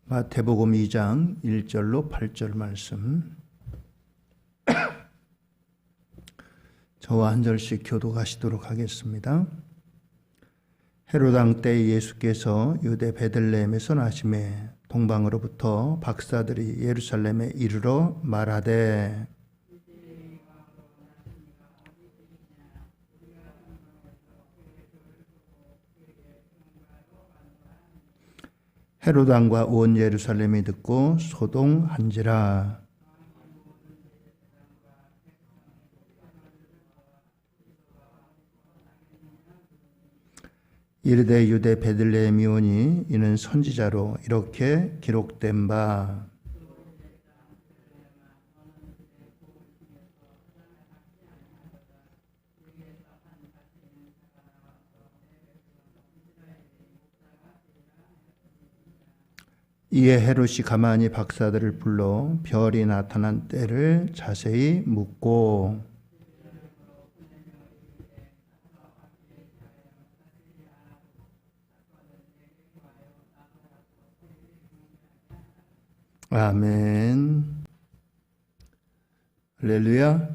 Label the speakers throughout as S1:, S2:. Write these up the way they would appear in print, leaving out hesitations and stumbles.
S1: 마태복음 2장 1절로 8절 말씀 저와 한 절씩 교독하시도록 하겠습니다. 헤롯 왕 때 예수께서 유대 베들레헴에서 나시매 동방으로부터 박사들이 예루살렘에 이르러 말하되 헤롯 왕과 온 예루살렘이 듣고 소동한지라. 이르되 유대 베들레헴이 오니 이는 선지자로 이렇게 기록된 바 이에 헤롯이 가만히 박사들을 불러 별이 나타난 때를 자세히 묻고 아멘. 할렐루야.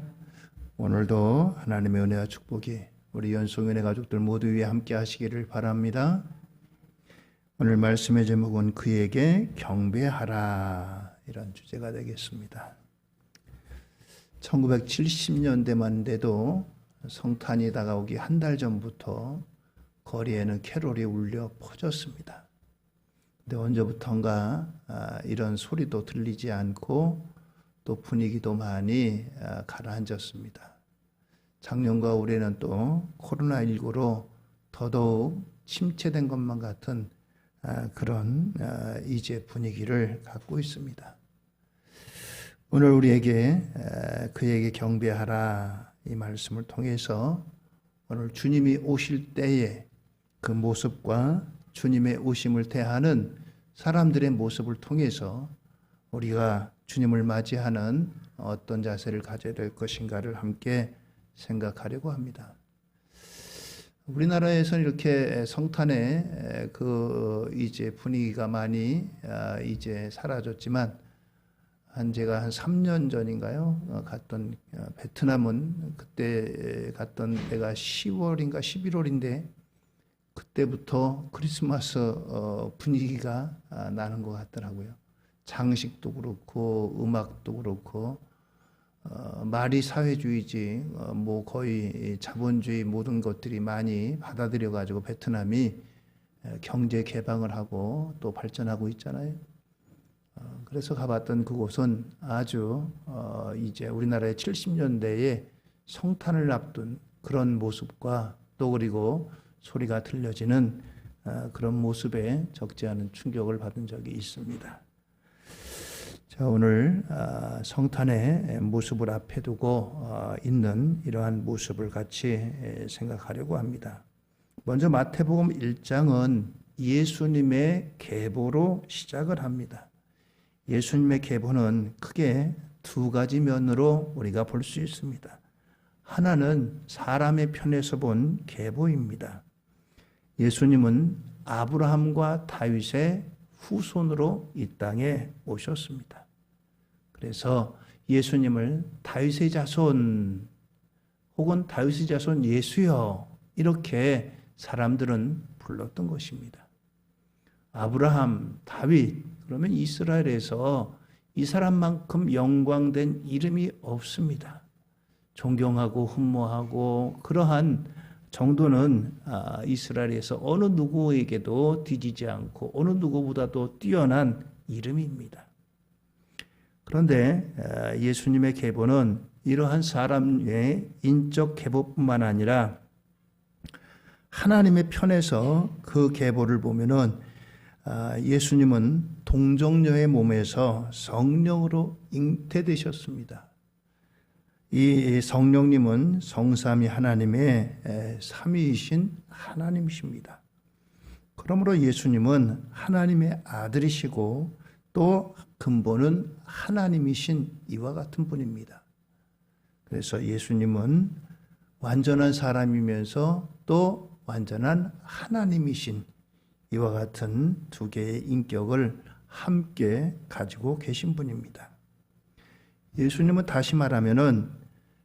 S1: 오늘도 하나님의 은혜와 축복이 우리 연속연의 가족들 모두 위에 함께 하시기를 바랍니다. 오늘 말씀의 제목은 그에게 경배하라, 이런 주제가 되겠습니다. 1970년대만 돼도 성탄이 다가오기 한 달 전부터 거리에는 캐롤이 울려 퍼졌습니다. 근데 언제부턴가 이런 소리도 들리지 않고 또 분위기도 많이 가라앉았습니다. 작년과 올해는 또 코로나19로 더더욱 침체된 것만 같은 그런 이제 분위기를 갖고 있습니다. 오늘 우리에게 그에게 경배하라 이 말씀을 통해서 오늘 주님이 오실 때의 그 모습과 주님의 오심을 대하는 사람들의 모습을 통해서 우리가 주님을 맞이하는 어떤 자세를 가져야 될 것인가를 함께 생각하려고 합니다. 우리나라에서는 이렇게 성탄의 이제 분위기가 많이 이제 사라졌지만 제가 한 3년 전인가요? 갔던 베트남은 그때 갔던 때가 10월인가 11월인데 그때부터 크리스마스 분위기가 나는 것 같더라고요. 장식도 그렇고 음악도 그렇고 말이 사회주의지 뭐 거의 자본주의 모든 것들이 많이 받아들여 가지고 베트남이 경제 개방을 하고 또 발전하고 있잖아요. 그래서 가봤던 그곳은 아주 이제 우리나라의 70년대에 성탄을 앞둔 그런 모습과 또 그리고 소리가 들려지는 그런 모습에 적지 않은 충격을 받은 적이 있습니다. 자, 오늘 성탄의 모습을 앞에 두고 있는 이러한 모습을 같이 생각하려고 합니다. 먼저 마태복음 1장은 예수님의 계보로 시작을 합니다. 예수님의 계보는 크게 두 가지 면으로 우리가 볼 수 있습니다. 하나는 사람의 편에서 본 계보입니다. 예수님은 아브라함과 다윗의 후손으로 이 땅에 오셨습니다. 그래서 예수님을 다윗의 자손 혹은 다윗의 자손 예수여 이렇게 사람들은 불렀던 것입니다. 아브라함, 다윗 그러면 이스라엘에서 이 사람만큼 영광된 이름이 없습니다. 존경하고 흠모하고 그러한 정도는 이스라엘에서 어느 누구에게도 뒤지지 않고 어느 누구보다도 뛰어난 이름입니다. 그런데 예수님의 계보는 이러한 사람의 인적 계보뿐만 아니라 하나님의 편에서 그 계보를 보면은 예수님은 동정녀의 몸에서 성령으로 잉태되셨습니다. 이 성령님은 성삼위 하나님의 삼위이신 하나님이십니다. 그러므로 예수님은 하나님의 아들이시고 또 근본은 하나님이신 이와 같은 분입니다. 그래서 예수님은 완전한 사람이면서 또 완전한 하나님이신 이와 같은 두 개의 인격을 함께 가지고 계신 분입니다. 예수님은 다시 말하면은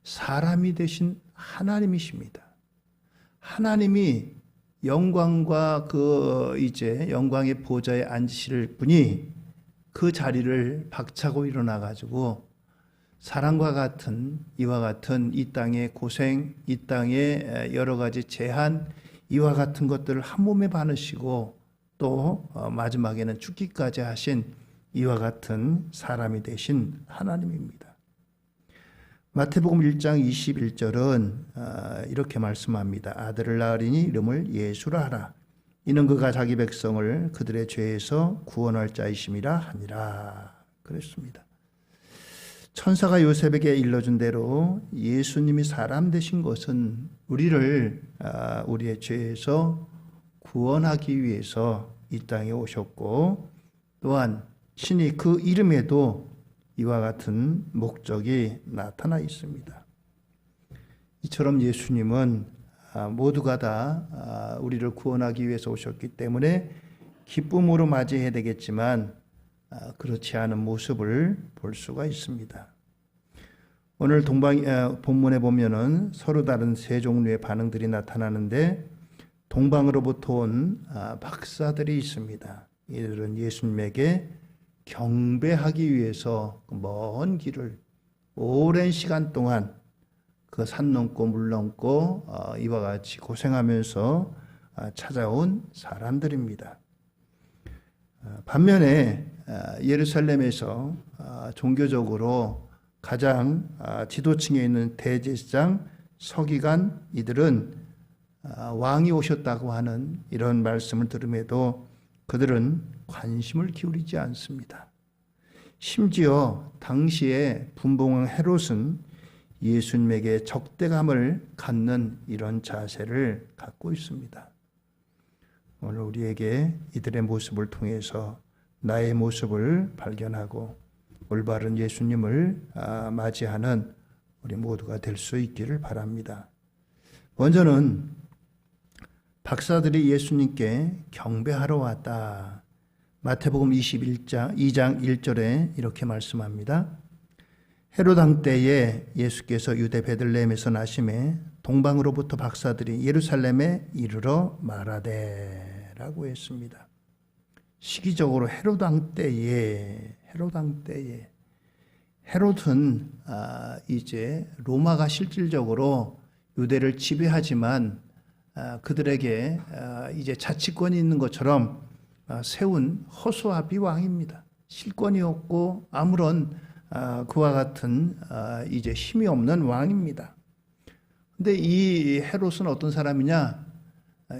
S1: 사람이 되신 하나님이십니다. 하나님이 영광과 영광의 보좌에 앉으실 분이 그 자리를 박차고 일어나 가지고 사람과 같은 이와 같은 이 땅의 고생, 이 땅의 여러 가지 제한, 이와 같은 것들을 한 몸에 받으시고 또 마지막에는 죽기까지 하신 이와 같은 사람이 되신 하나님입니다. 마태복음 1장 21절은 이렇게 말씀합니다. 아들을 낳으리니 이름을 예수라 하라. 이는 그가 자기 백성을 그들의 죄에서 구원할 자이심이라 하니라. 그랬습니다. 천사가 요셉에게 일러준 대로 예수님이 사람 되신 것은 우리를 우리의 죄에서 구원하기 위해서 이 땅에 오셨고, 또한 친히 그 이름에도 이와 같은 목적이 나타나 있습니다. 이처럼 예수님은 모두가 다 우리를 구원하기 위해서 오셨기 때문에 기쁨으로 맞이해야 되겠지만 그렇지 않은 모습을 볼 수가 있습니다. 오늘 본문에 보면은 서로 다른 세 종류의 반응들이 나타나는데, 동방으로부터 온 박사들이 있습니다. 이들은 예수님에게 경배하기 위해서 먼 길을 오랜 시간 동안 그 산 넘고 물 넘고 이와 같이 고생하면서 찾아온 사람들입니다. 반면에 예루살렘에서 종교적으로 가장 지도층에 있는 대제사장, 서기관, 이들은 왕이 오셨다고 하는 이런 말씀을 들음에도 그들은 관심을 기울이지 않습니다. 심지어 당시에 분봉왕 헤롯은 예수님에게 적대감을 갖는 이런 자세를 갖고 있습니다. 오늘 우리에게 이들의 모습을 통해서 나의 모습을 발견하고 올바른 예수님을 맞이하는 우리 모두가 될 수 있기를 바랍니다. 먼저는 박사들이 예수님께 경배하러 왔다. 마태복음 2장 1절에 이렇게 말씀합니다. 헤롯 왕 때에 예수께서 유대 베들레헴에서 나심에 동방으로부터 박사들이 예루살렘에 이르러 말하되 라고 했습니다. 시기적으로 헤롯 왕 때에 헤롯은 이제 로마가 실질적으로 유대를 지배하지만 그들에게 이제 자치권이 있는 것처럼 세운 허수아비 왕입니다. 실권이 없고 아무런 그와 같은 이제 힘이 없는 왕입니다. 근데 이 헤롯은 어떤 사람이냐?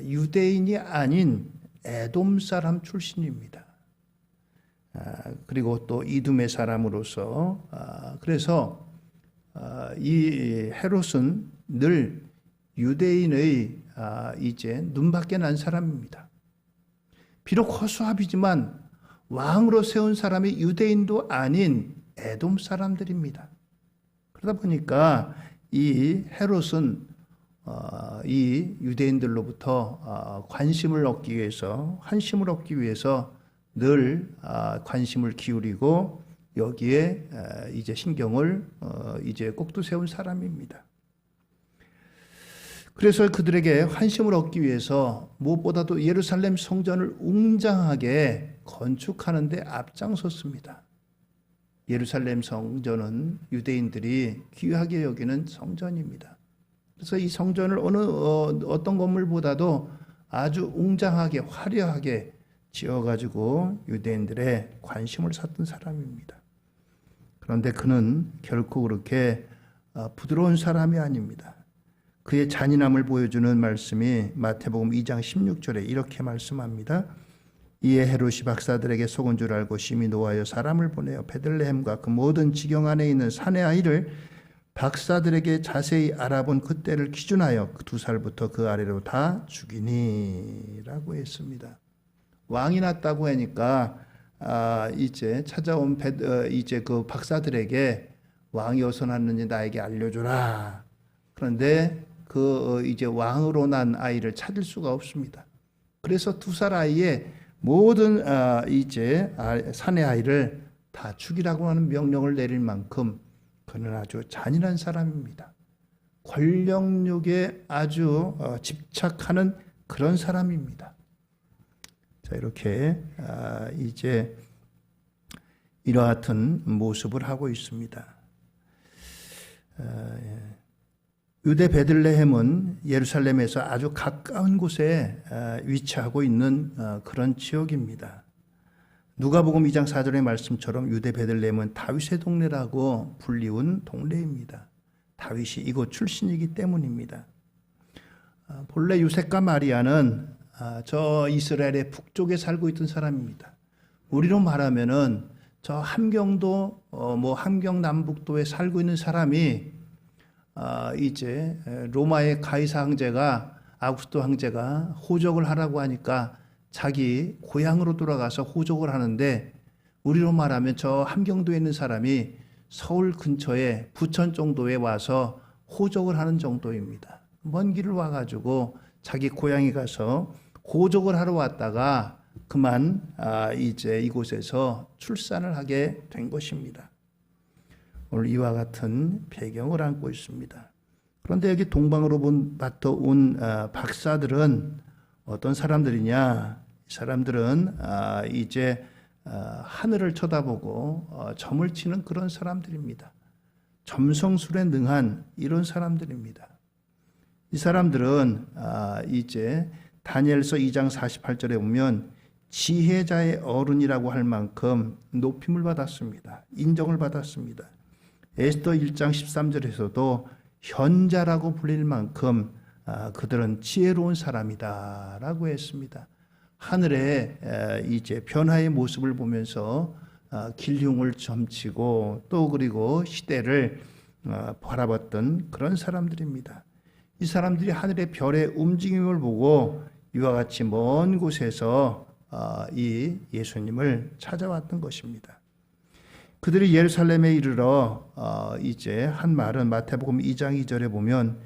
S1: 유대인이 아닌 에돔 사람 출신입니다. 그리고 또 이두메 사람으로서 그래서 이 헤롯은 늘 유대인의 이제 눈밖에 난 사람입니다. 비록 허수아비지만 왕으로 세운 사람이 유대인도 아닌 에돔 사람들입니다. 그러다 보니까 이 헤롯은 이 유대인들로부터 관심을 얻기 위해서, 환심을 얻기 위해서 늘 관심을 기울이고 여기에 이제 신경을 이제 꼭두 세운 사람입니다. 그래서 그들에게 환심을 얻기 위해서 무엇보다도 예루살렘 성전을 웅장하게 건축하는 데 앞장섰습니다. 예루살렘 성전은 유대인들이 귀하게 여기는 성전입니다. 그래서 이 성전을 어떤 건물보다도 아주 웅장하게 화려하게 지어가지고 유대인들의 관심을 샀던 사람입니다. 그런데 그는 결코 그렇게 부드러운 사람이 아닙니다. 그의 잔인함을 보여주는 말씀이 마태복음 2장 16절에 이렇게 말씀합니다. 이에 헤롯이 박사들에게 속은 줄 알고 심히 노하여 사람을 보내어 베들레헴과 그 모든 지경 안에 있는 사내 아이를 박사들에게 자세히 알아본 그때를 기준하여 2살부터 그 아래로 다 죽이니 라고 했습니다. 왕이 났다고 하니까 이제 찾아온 이제 그 박사들에게 왕이 어디서 났는지 나에게 알려줘라. 그런데 그 이제 왕으로 난 아이를 찾을 수가 없습니다. 그래서 2살 아이에 모든 이제 사내 아이를 다 죽이라고 하는 명령을 내릴 만큼 그는 아주 잔인한 사람입니다. 권력욕에 아주 집착하는 그런 사람입니다. 자, 이렇게 이제 이와 같은 모습을 하고 있습니다. 유대 베들레헴은 예루살렘에서 아주 가까운 곳에 위치하고 있는 그런 지역입니다. 누가복음 2장 4절의 말씀처럼 유대 베들레헴은 다윗의 동네라고 불리운 동네입니다. 다윗이 이곳 출신이기 때문입니다. 본래 요셉과 마리아는 저 이스라엘의 북쪽에 살고 있던 사람입니다. 우리로 말하면은 저 함경도 함경 남북도에 살고 있는 사람이 이제 로마의 가이사 황제가 아구스토 황제가 호적을 하라고 하니까 자기 고향으로 돌아가서 호적을 하는데, 우리로 말하면 저 함경도에 있는 사람이 서울 근처에 부천 정도에 와서 호적을 하는 정도입니다. 먼 길을 와가지고 자기 고향에 가서 호적을 하러 왔다가 그만 이제 이곳에서 출산을 하게 된 것입니다. 오늘 이와 같은 배경을 안고 있습니다. 그런데 여기 동방으로부터 온 박사들은 어떤 사람들이냐? 이 사람들은 이제 하늘을 쳐다보고 점을 치는 그런 사람들입니다. 점성술에 능한 이런 사람들입니다. 이 사람들은 이제 다니엘서 2장 48절에 보면 지혜자의 어른이라고 할 만큼 높임을 받았습니다. 인정을 받았습니다. 에스더 1장 13절에서도 현자라고 불릴 만큼 그들은 지혜로운 사람이다라고 했습니다. 하늘의 이제 변화의 모습을 보면서 길흉을 점치고 또 그리고 시대를 바라봤던 그런 사람들입니다. 이 사람들이 하늘의 별의 움직임을 보고 이와 같이 먼 곳에서 이 예수님을 찾아왔던 것입니다. 그들이 예루살렘에 이르러 이제 한 말은 마태복음 2장 2절에 보면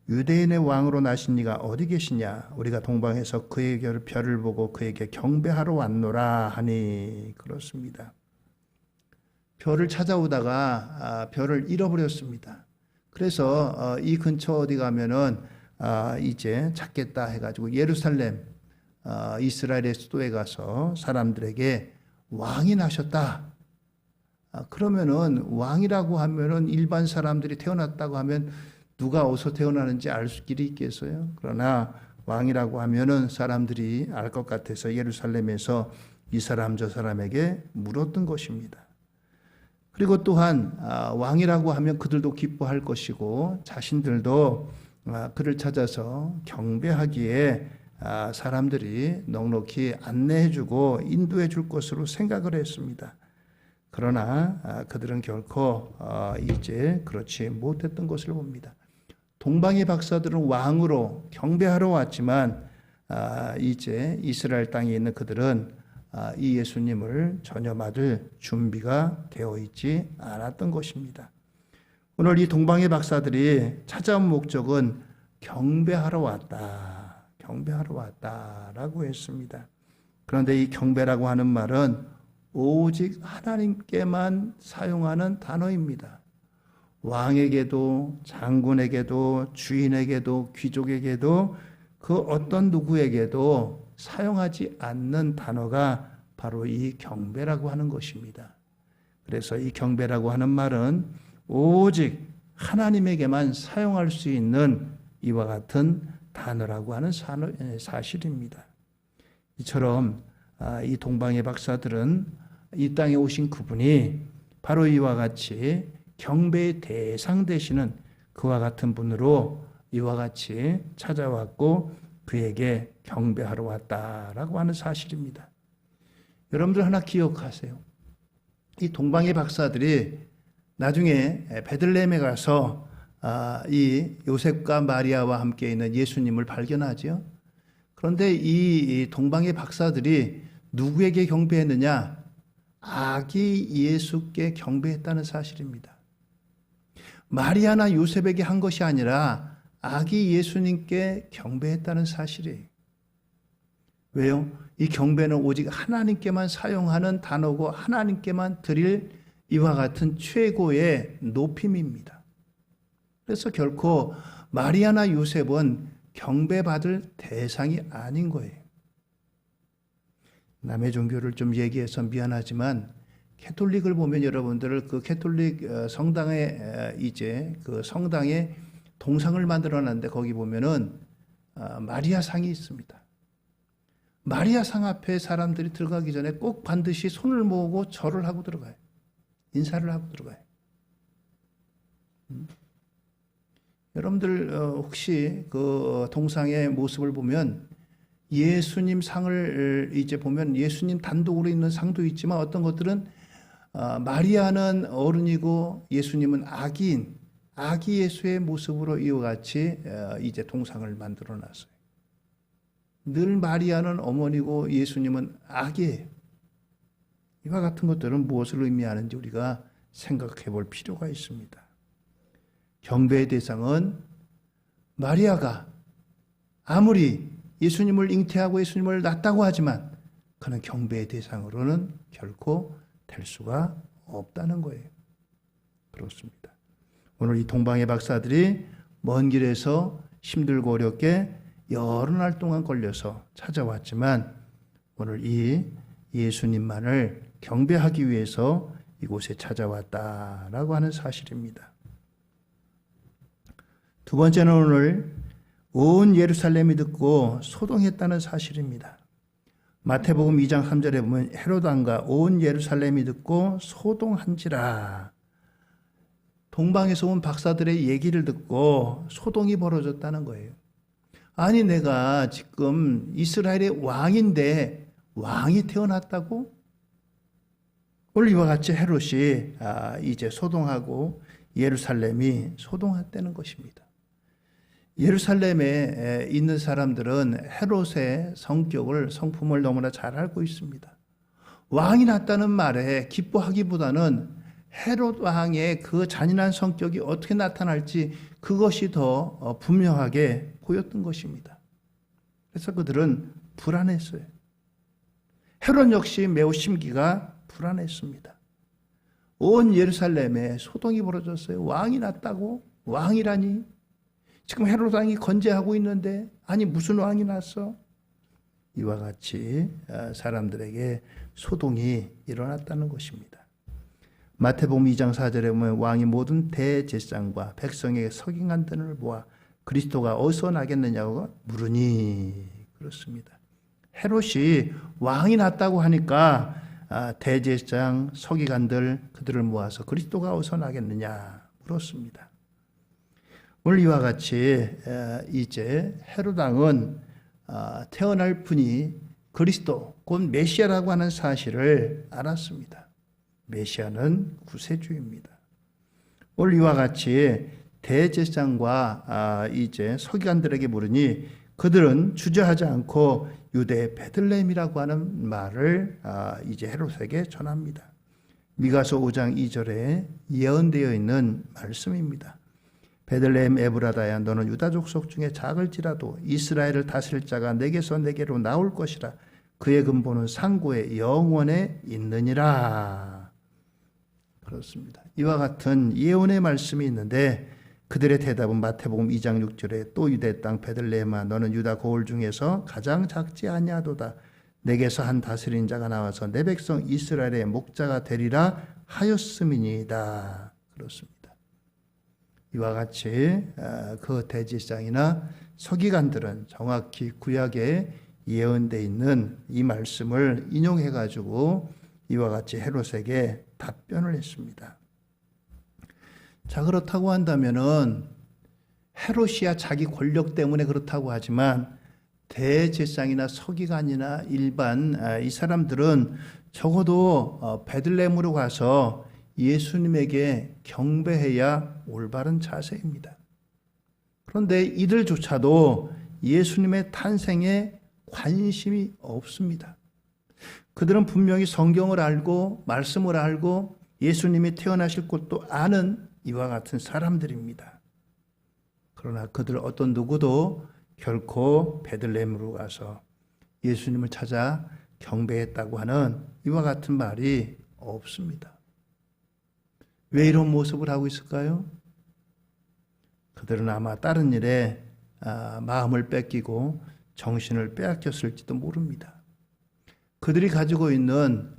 S1: 유대인의 왕으로 나신 이가 어디 계시냐? 우리가 동방에서 그의 별을 보고 그에게 경배하러 왔노라 하니, 그렇습니다. 별을 찾아오다가 별을 잃어버렸습니다. 그래서 이 근처 어디 가면은 이제 찾겠다 해가지고 예루살렘 이스라엘의 수도에 가서 사람들에게 왕이 나셨다. 그러면은 왕이라고 하면은 일반 사람들이 태어났다고 하면 누가 어디서 태어나는지 알 길이 있겠어요? 그러나 왕이라고 하면은 사람들이 알 것 같아서 예루살렘에서 이 사람 저 사람에게 물었던 것입니다. 그리고 또한 왕이라고 하면 그들도 기뻐할 것이고 자신들도 그를 찾아서 경배하기에 사람들이 넉넉히 안내해주고 인도해줄 것으로 생각을 했습니다. 그러나 그들은 결코 이제 그렇지 못했던 것을 봅니다. 동방의 박사들은 왕으로 경배하러 왔지만 이제 이스라엘 땅에 있는 그들은 이 예수님을 전혀 맞을 준비가 되어 있지 않았던 것입니다. 오늘 이 동방의 박사들이 찾아온 목적은 경배하러 왔다, 경배하러 왔다라고 했습니다. 그런데 이 경배라고 하는 말은 오직 하나님께만 사용하는 단어입니다. 왕에게도 장군에게도 주인에게도 귀족에게도 그 어떤 누구에게도 사용하지 않는 단어가 바로 이 경배라고 하는 것입니다. 그래서 이 경배라고 하는 말은 오직 하나님에게만 사용할 수 있는 이와 같은 단어라고 하는 사실입니다. 이처럼 이 동방의 박사들은 이 땅에 오신 그분이 바로 이와 같이 경배의 대상 되시는 그와 같은 분으로 이와 같이 찾아왔고 그에게 경배하러 왔다라고 하는 사실입니다. 여러분들 하나 기억하세요. 이 동방의 박사들이 나중에 베들레헴에 가서 이 요셉과 마리아와 함께 있는 예수님을 발견하죠. 그런데 이 동방의 박사들이 누구에게 경배했느냐? 아기 예수께 경배했다는 사실입니다. 마리아나 요셉에게 한 것이 아니라 아기 예수님께 경배했다는 사실이에요. 왜요? 이 경배는 오직 하나님께만 사용하는 단어고 하나님께만 드릴 이와 같은 최고의 높임입니다. 그래서 결코 마리아나 요셉은 경배받을 대상이 아닌 거예요. 남의 종교를 좀 얘기해서 미안하지만 캐톨릭을 보면 여러분들 그 캐톨릭 성당에 이제 그 성당에 동상을 만들어 놨는데 거기 보면은 마리아 상이 있습니다. 마리아 상 앞에 사람들이 들어가기 전에 꼭 반드시 손을 모으고 절을 하고 들어가요. 인사를 하고 들어가요. 여러분들 혹시 그 동상의 모습을 보면 예수님 상을 이제 보면 예수님 단독으로 있는 상도 있지만 어떤 것들은 마리아는 어른이고 예수님은 아기인 아기 예수의 모습으로 이와 같이 이제 동상을 만들어 놨어요. 늘 마리아는 어머니고 예수님은 아기예요. 이와 같은 것들은 무엇을 의미하는지 우리가 생각해 볼 필요가 있습니다. 경배의 대상은 마리아가 아무리 예수님을 잉태하고 예수님을 낳았다고 하지만 그는 경배의 대상으로는 결코 될 수가 없다는 거예요. 그렇습니다. 오늘 이 동방의 박사들이 먼 길에서 힘들고 어렵게 여러 날 동안 걸려서 찾아왔지만 오늘 이 예수님만을 경배하기 위해서 이곳에 찾아왔다라고 하는 사실입니다. 두 번째는 오늘 온 예루살렘이 듣고 소동했다는 사실입니다. 마태복음 2장 3절에 보면 헤롯 왕과 온 예루살렘이 듣고 소동한지라. 동방에서 온 박사들의 얘기를 듣고 소동이 벌어졌다는 거예요. 아니 내가 지금 이스라엘의 왕인데 왕이 태어났다고? 오늘 이와 같이 헤롯이 이제 소동하고 예루살렘이 소동했다는 것입니다. 예루살렘에 있는 사람들은 헤롯의 성품을 너무나 잘 알고 있습니다. 왕이 났다는 말에 기뻐하기보다는 헤롯 왕의 그 잔인한 성격이 어떻게 나타날지 그것이 더 분명하게 보였던 것입니다. 그래서 그들은 불안했어요. 헤롯 역시 매우 심기가 불안했습니다. 온 예루살렘에 소동이 벌어졌어요. 왕이 났다고? 왕이라니? 지금 헤롯 왕이 건재하고 있는데 아니 무슨 왕이 났어? 이와 같이 사람들에게 소동이 일어났다는 것입니다. 마태복음 2장 4절에 보면 왕이 모든 대제사장과 백성에게 서기관들을 모아 그리스도가 어디서 나겠느냐고 물으니 그렇습니다. 헤롯이 왕이 났다고 하니까 대제사장, 서기관들 그들을 모아서 그리스도가 어디서 나겠느냐 물었습니다. 오늘 이와 같이 이제 헤롯 왕은 태어날 분이 그리스도 곧 메시아라고 하는 사실을 알았습니다. 메시아는 구세주입니다. 오늘 이와 같이 대제사장과 이제 서기관들에게 물으니 그들은 주저하지 않고 유대 베들레헴이라고 하는 말을 이제 헤롯에게 전합니다. 미가서 5장 2절에 예언되어 있는 말씀입니다. 베들레헴 에브라다야 너는 유다 족속 중에 작을지라도 이스라엘을 다스릴 자가 내게서 내게로 나올 것이라 그의 근본은 상고의 영원에 있느니라. 그렇습니다. 이와 같은 예언의 말씀이 있는데 그들의 대답은 마태복음 2장 6절에 또 유대 땅 베들레헴아 너는 유다 고을 중에서 가장 작지 아니하도다. 내게서 한 다스린 자가 나와서 내 백성 이스라엘의 목자가 되리라 하였음이니이다. 그렇습니다. 이와 같이 그 대제사장이나 서기관들은 정확히 구약에 예언되어 있는 이 말씀을 인용해 가지고 이와 같이 헤롯에게 답변을 했습니다. 자, 그렇다고 한다면은 헤롯이야 자기 권력 때문에 그렇다고 하지만 대제사장이나 서기관이나 일반 이 사람들은 적어도 베들레헴으로 가서 예수님에게 경배해야 올바른 자세입니다. 그런데 이들조차도 예수님의 탄생에 관심이 없습니다. 그들은 분명히 성경을 알고 말씀을 알고 예수님이 태어나실 곳도 아는 이와 같은 사람들입니다. 그러나 그들 어떤 누구도 결코 베들레헴으로 가서 예수님을 찾아 경배했다고 하는 이와 같은 말이 없습니다. 왜 이런 모습을 하고 있을까요? 그들은 아마 다른 일에 마음을 뺏기고 정신을 빼앗겼을지도 모릅니다. 그들이 가지고 있는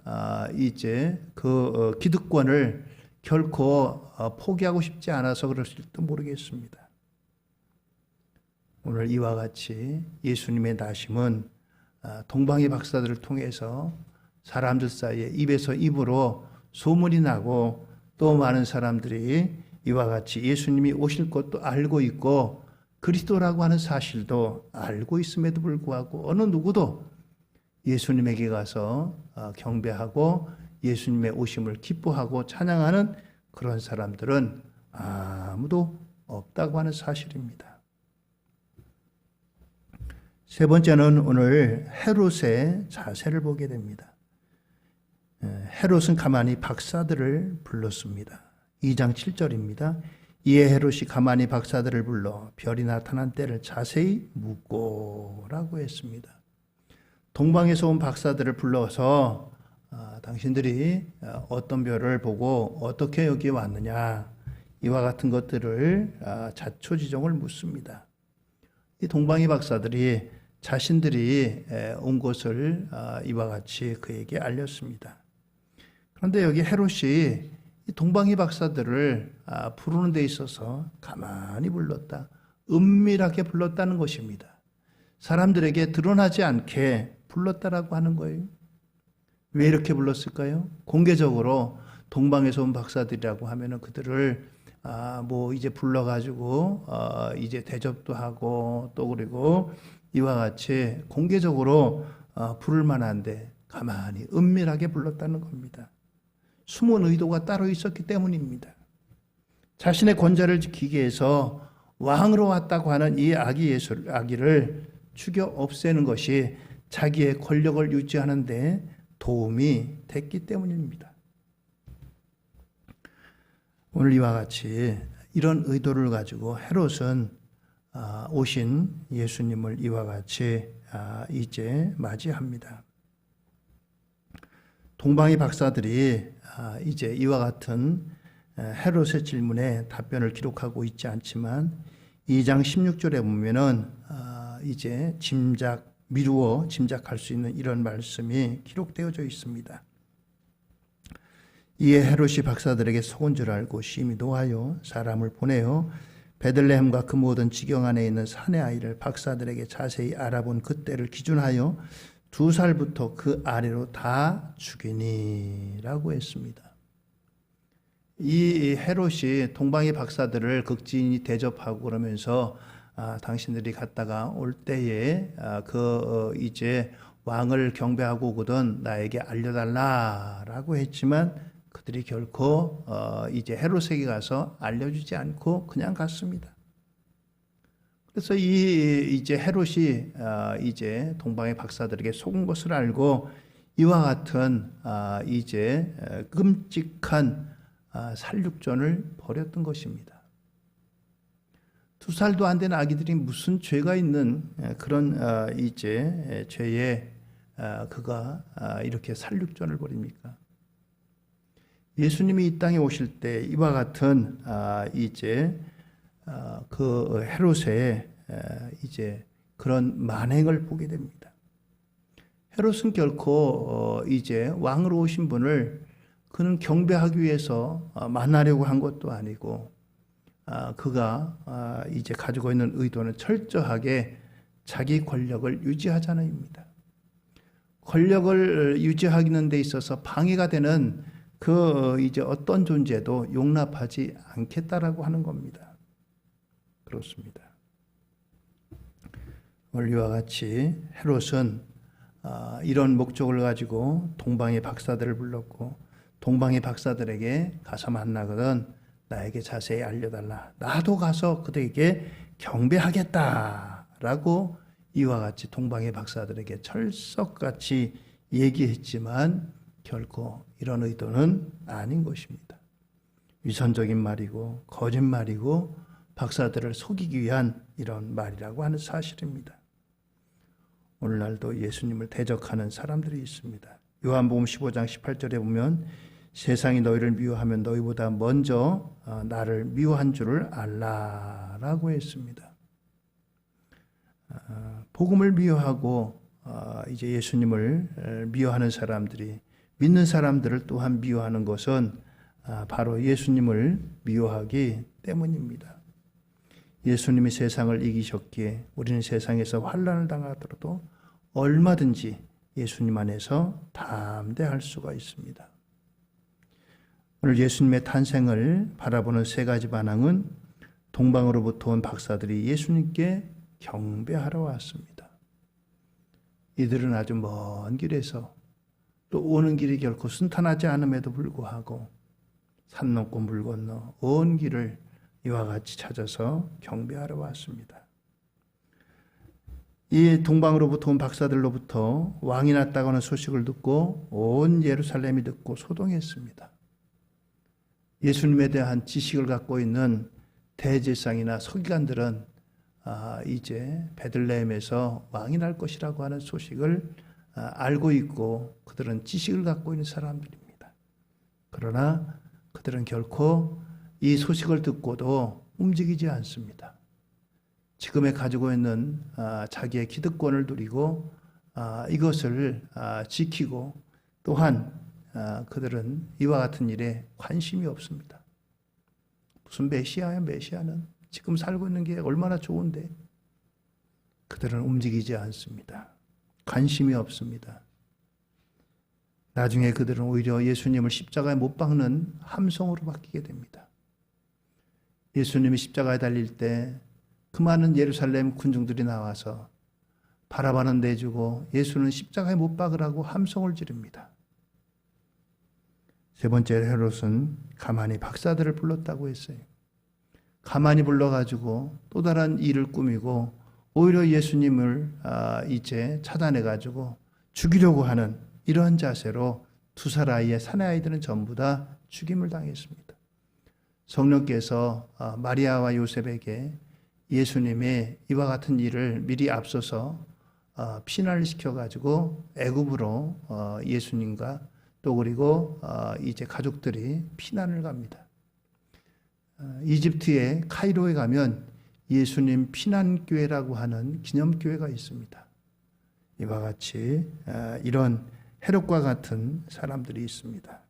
S1: 이제 그 기득권을 결코 포기하고 싶지 않아서 그럴지도 모르겠습니다. 오늘 이와 같이 예수님의 나심은 동방의 박사들을 통해서 사람들 사이에 입에서 입으로 소문이 나고 또 많은 사람들이 이와 같이 예수님이 오실 것도 알고 있고 그리스도라고 하는 사실도 알고 있음에도 불구하고 어느 누구도 예수님에게 가서 경배하고 예수님의 오심을 기뻐하고 찬양하는 그런 사람들은 아무도 없다고 하는 사실입니다. 세 번째는 오늘 헤롯의 자세를 보게 됩니다. 헤롯은 가만히 박사들을 불렀습니다. 2장 7절입니다. 이에 헤롯이 가만히 박사들을 불러 별이 나타난 때를 자세히 묻고 라고 했습니다. 동방에서 온 박사들을 불러서 당신들이 어떤 별을 보고 어떻게 여기에 왔느냐 이와 같은 것들을 자초지종을 묻습니다. 이 동방의 박사들이 자신들이 온 것을 이와 같이 그에게 알렸습니다. 그런데 여기 헤롯이 이 동방의 박사들을 부르는 데 있어서 가만히 불렀다. 은밀하게 불렀다는 것입니다. 사람들에게 드러나지 않게 불렀다라고 하는 거예요. 왜 이렇게 불렀을까요? 공개적으로 동방에서 온 박사들이라고 하면은 그들을 이제 불러가지고 이제 대접도 하고 또 그리고 이와 같이 공개적으로 부를 만한데 가만히 은밀하게 불렀다는 겁니다. 숨은 의도가 따로 있었기 때문입니다. 자신의 권좌를 지키기 위해서 왕으로 왔다고 하는 이 아기를 죽여 없애는 것이 자기의 권력을 유지하는 데 도움이 됐기 때문입니다. 오늘 이와 같이 이런 의도를 가지고 헤롯은 오신 예수님을 이와 같이 이제 맞이합니다. 동방의 박사들이 이제 이와 같은 헤롯의 질문에 답변을 기록하고 있지 않지만 2장 16절에 보면은 이제 미루어 짐작할 수 있는 이런 말씀이 기록되어져 있습니다. 이에 헤롯이 박사들에게 속은 줄 알고 심히 노하여 사람을 보내어 베들레헴과 그 모든 지경 안에 있는 산의 아이를 박사들에게 자세히 알아본 그때를 기준하여 2살부터 그 아래로 다 죽이니라고 했습니다. 이 헤롯이 동방의 박사들을 극진히 대접하고 그러면서 당신들이 갔다가 올 때에 이제 왕을 경배하고 오거든 나에게 알려달라라고 했지만 그들이 결코 이제 헤롯에게 가서 알려주지 않고 그냥 갔습니다. 그래서 이제 헤롯이 이제 동방의 박사들에게 속은 것을 알고 이와 같은 이제 끔찍한 살육전을 벌였던 것입니다. 2살도 안 된 아기들이 무슨 죄가 있는 그런 이제 죄에 그가 이렇게 살육전을 벌입니까? 예수님이 이 땅에 오실 때 이와 같은 이제 그 헤롯의 이제 그런 만행을 보게 됩니다. 헤롯은 결코 이제 왕으로 오신 분을 그는 경배하기 위해서 만나려고 한 것도 아니고 그가 이제 가지고 있는 의도는 철저하게 자기 권력을 유지하자는입니다. 권력을 유지하는 데 있어서 방해가 되는 그 이제 어떤 존재도 용납하지 않겠다라고 하는 겁니다. 그렇습니다. 오늘 이와 같이 헤롯은 이런 목적을 가지고 동방의 박사들을 불렀고 동방의 박사들에게 가서 만나거든 나에게 자세히 알려달라. 나도 가서 그들에게 경배하겠다라고 이와 같이 동방의 박사들에게 철석같이 얘기했지만 결코 이런 의도는 아닌 것입니다. 위선적인 말이고 거짓말이고 박사들을 속이기 위한 이런 말이라고 하는 사실입니다. 오늘날도 예수님을 대적하는 사람들이 있습니다. 요한복음 15장 18절에 보면 세상이 너희를 미워하면 너희보다 먼저 나를 미워한 줄을 알라라고 했습니다. 복음을 미워하고 이제 예수님을 미워하는 사람들이 믿는 사람들을 또한 미워하는 것은 바로 예수님을 미워하기 때문입니다. 예수님이 세상을 이기셨기에 우리는 세상에서 환난을 당하더라도 얼마든지 예수님 안에서 담대할 수가 있습니다. 오늘 예수님의 탄생을 바라보는 세 가지 반항은 동방으로부터 온 박사들이 예수님께 경배하러 왔습니다. 이들은 아주 먼 길에서 또 오는 길이 결코 순탄하지 않음에도 불구하고 산 넘고 물 건너 온 길을 이와 같이 찾아서 경배하러 왔습니다. 이 동방으로부터 온 박사들로부터 왕이 났다고 하는 소식을 듣고 온 예루살렘이 듣고 소동했습니다. 예수님에 대한 지식을 갖고 있는 대제사장이나 서기관들은 이제 베들레헴에서 왕이 날 것이라고 하는 소식을 알고 있고 그들은 지식을 갖고 있는 사람들입니다. 그러나 그들은 결코 이 소식을 듣고도 움직이지 않습니다. 지금에 가지고 있는 자기의 기득권을 누리고 이것을 지키고 또한 그들은 이와 같은 일에 관심이 없습니다. 무슨 메시아야, 메시아는 지금 살고 있는 게 얼마나 좋은데. 그들은 움직이지 않습니다. 관심이 없습니다. 나중에 그들은 오히려 예수님을 십자가에 못 박는 함성으로 바뀌게 됩니다. 예수님이 십자가에 달릴 때 그 많은 예루살렘 군중들이 나와서 바라바는 내주고 예수는 십자가에 못 박으라고 함성을 지릅니다. 세 번째 헤롯은 가만히 박사들을 불렀다고 했어요. 가만히 불러가지고 또 다른 일을 꾸미고 오히려 예수님을 이제 차단해가지고 죽이려고 하는 이러한 자세로 두 살 아이의 사내 아이들은 전부 다 죽임을 당했습니다. 성령께서 마리아와 요셉에게 예수님의 이와 같은 일을 미리 앞서서 피난을 시켜가지고 애굽으로 예수님과 또 그리고 이제 가족들이 피난을 갑니다. 이집트의 카이로에 가면 예수님 피난교회라고 하는 기념교회가 있습니다. 이와 같이 이런 헤롯과 같은 사람들이 있습니다.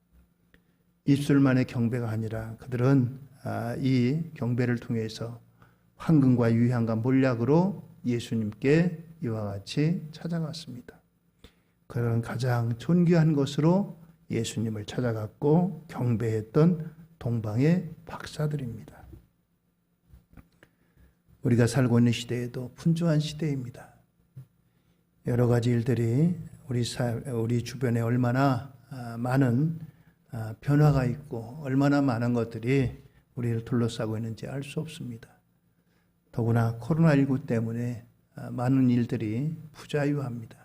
S1: 입술만의 경배가 아니라 그들은 이 경배를 통해서 황금과 유향과 몰약으로 예수님께 이와 같이 찾아갔습니다. 그런 가장 존귀한 것으로 예수님을 찾아갔고 경배했던 동방의 박사들입니다. 우리가 살고 있는 시대에도 분주한 시대입니다. 여러 가지 일들이 우리 주변에 얼마나 많은 변화가 있고 얼마나 많은 것들이 우리를 둘러싸고 있는지 알 수 없습니다. 더구나 코로나19 때문에 많은 일들이 부자유합니다.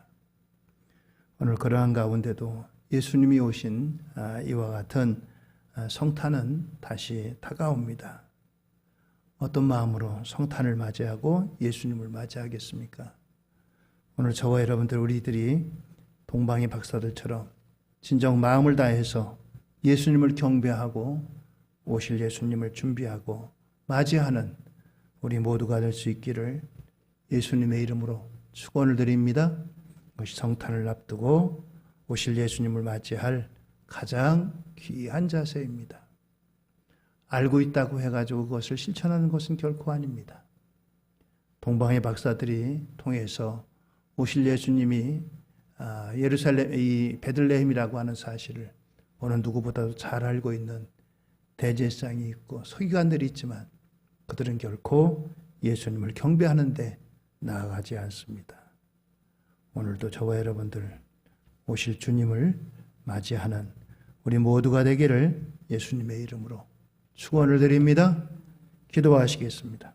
S1: 오늘 그러한 가운데도 예수님이 오신 이와 같은 성탄은 다시 다가옵니다. 어떤 마음으로 성탄을 맞이하고 예수님을 맞이하겠습니까? 오늘 저와 여러분들 우리들이 동방의 박사들처럼 진정 마음을 다해서 예수님을 경배하고 오실 예수님을 준비하고 맞이하는 우리 모두가 될 수 있기를 예수님의 이름으로 축원을 드립니다. 그것이 성탄을 앞두고 오실 예수님을 맞이할 가장 귀한 자세입니다. 알고 있다고 해가지고 그것을 실천하는 것은 결코 아닙니다. 동방의 박사들이 통해서 오실 예수님이 예루살렘, 이 베들레헴이라고 하는 사실을 어느 누구보다도 잘 알고 있는 대제사장이 있고 서기관들이 있지만 그들은 결코 예수님을 경배하는데 나아가지 않습니다. 오늘도 저와 여러분들 오실 주님을 맞이하는 우리 모두가 되기를 예수님의 이름으로 축원을 드립니다. 기도하시겠습니다.